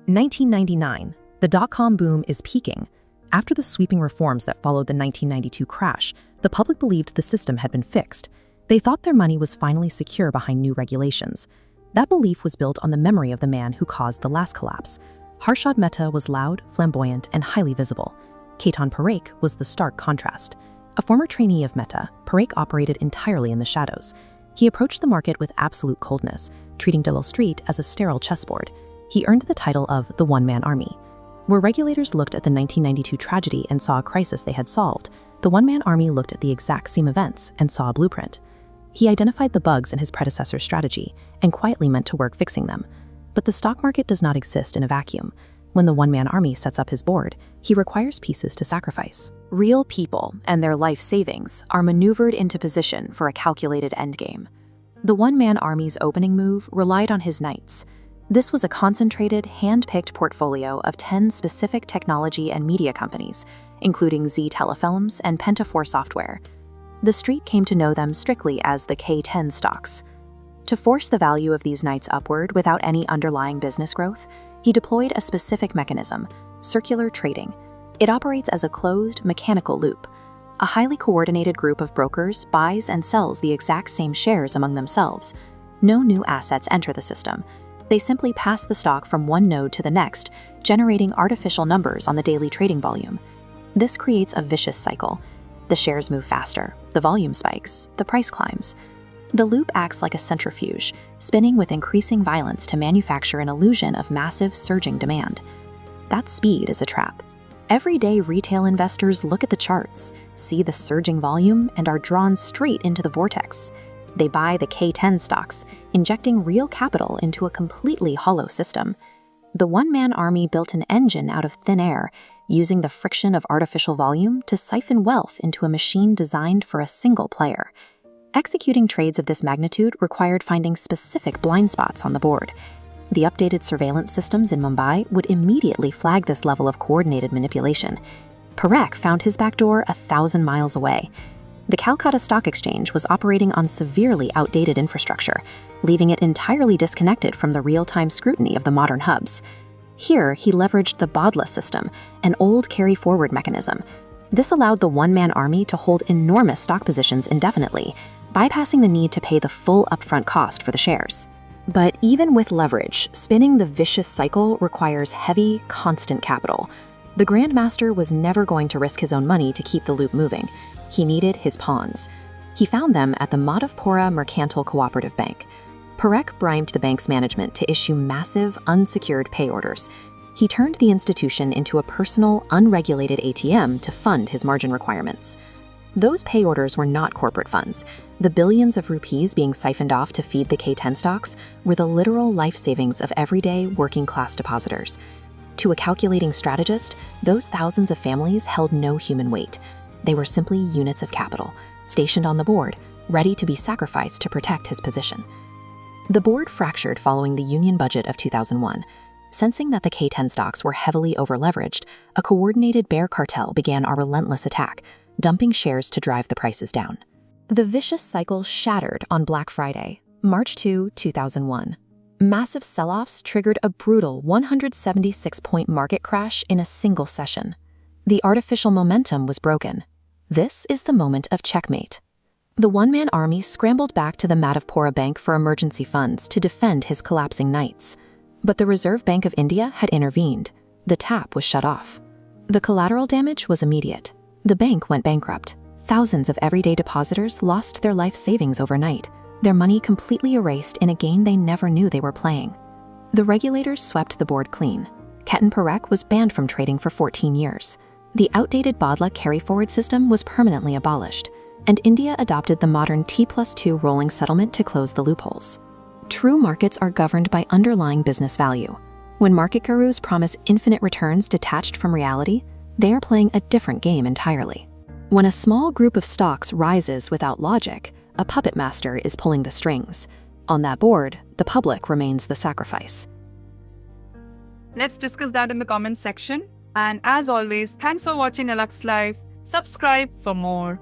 1999. The dot-com boom is peaking. After the sweeping reforms that followed the 1992 crash, the public believed the system had been fixed. They thought their money was finally secure behind new regulations. That belief was built on the memory of the man who caused the last collapse. Harshad Mehta was loud, flamboyant, and highly visible. Ketan Parekh was the stark contrast. A former trainee of Mehta, Parekh operated entirely in the shadows. He approached the market with absolute coldness, treating Wall Street as a sterile chessboard. He earned the title of the one-man army. Where regulators looked at the 1992 tragedy and saw a crisis they had solved, the one-man army looked at the exact same events and saw a blueprint. He identified the bugs in his predecessor's strategy and quietly went to work fixing them. But the stock market does not exist in a vacuum. When the one-man army sets up his board, he requires pieces to sacrifice. Real people and their life savings are maneuvered into position for a calculated endgame. The one-man army's opening move relied on his knights. This was a concentrated, hand-picked portfolio of 10 specific technology and media companies, including Z Telefilms and Pentafor Software. The street came to know them strictly as the K10 stocks. To force the value of these knights upward without any underlying business growth, he deployed a specific mechanism, circular trading. It operates as a closed, mechanical loop. A highly coordinated group of brokers buys and sells the exact same shares among themselves. No new assets enter the system. They simply pass the stock from one node to the next, generating artificial numbers on the daily trading volume. This creates a vicious cycle. The shares move faster, the volume spikes, the price climbs. The loop acts like a centrifuge, spinning with increasing violence to manufacture an illusion of massive surging demand. That speed is a trap. Everyday retail investors look at the charts, see the surging volume, and are drawn straight into the vortex. They buy the K10 stocks, injecting real capital into a completely hollow system. The one-man army built an engine out of thin air, using the friction of artificial volume to siphon wealth into a machine designed for a single player. Executing trades of this magnitude required finding specific blind spots on the board. The updated surveillance systems in Mumbai would immediately flag this level of coordinated manipulation. Parekh found his backdoor 1,000 miles away. The Calcutta Stock Exchange was operating on severely outdated infrastructure, leaving it entirely disconnected from the real-time scrutiny of the modern hubs. Here, he leveraged the Badla system, an old carry-forward mechanism. This allowed the one-man army to hold enormous stock positions indefinitely, bypassing the need to pay the full upfront cost for the shares. But even with leverage, spinning the vicious cycle requires heavy, constant capital. The Grandmaster was never going to risk his own money to keep the loop moving. He needed his pawns. He found them at the Madhavpura Mercantile Cooperative Bank. Parekh bribed the bank's management to issue massive, unsecured pay orders. He turned the institution into a personal, unregulated ATM to fund his margin requirements. Those pay orders were not corporate funds. The billions of rupees being siphoned off to feed the K10 stocks were the literal life savings of everyday, working-class depositors. To a calculating strategist, those thousands of families held no human weight. They were simply units of capital, stationed on the board, ready to be sacrificed to protect his position. The board fractured following the union budget of 2001. Sensing that the K10 stocks were heavily over-leveraged, a coordinated bear cartel began a relentless attack, dumping shares to drive the prices down. The vicious cycle shattered on Black Friday, March 2, 2001. Massive sell-offs triggered a brutal 176-point market crash in a single session. The artificial momentum was broken. This is the moment of checkmate. The one-man army scrambled back to the Madhavpura Bank for emergency funds to defend his collapsing knights. But the Reserve Bank of India had intervened. The tap was shut off. The collateral damage was immediate. The bank went bankrupt. Thousands of everyday depositors lost their life savings overnight, their money completely erased in a game they never knew they were playing. The regulators swept the board clean. Ketan Parekh was banned from trading for 14 years. The outdated Badla carry-forward system was permanently abolished, and India adopted the modern T+2 rolling settlement to close the loopholes. True markets are governed by underlying business value. When market gurus promise infinite returns detached from reality, they are playing a different game entirely. When a small group of stocks rises without logic, a puppet master is pulling the strings. On that board, the public remains the sacrifice. Let's discuss that in the comments section. And as always, thanks for watching Alux Live. Subscribe for more.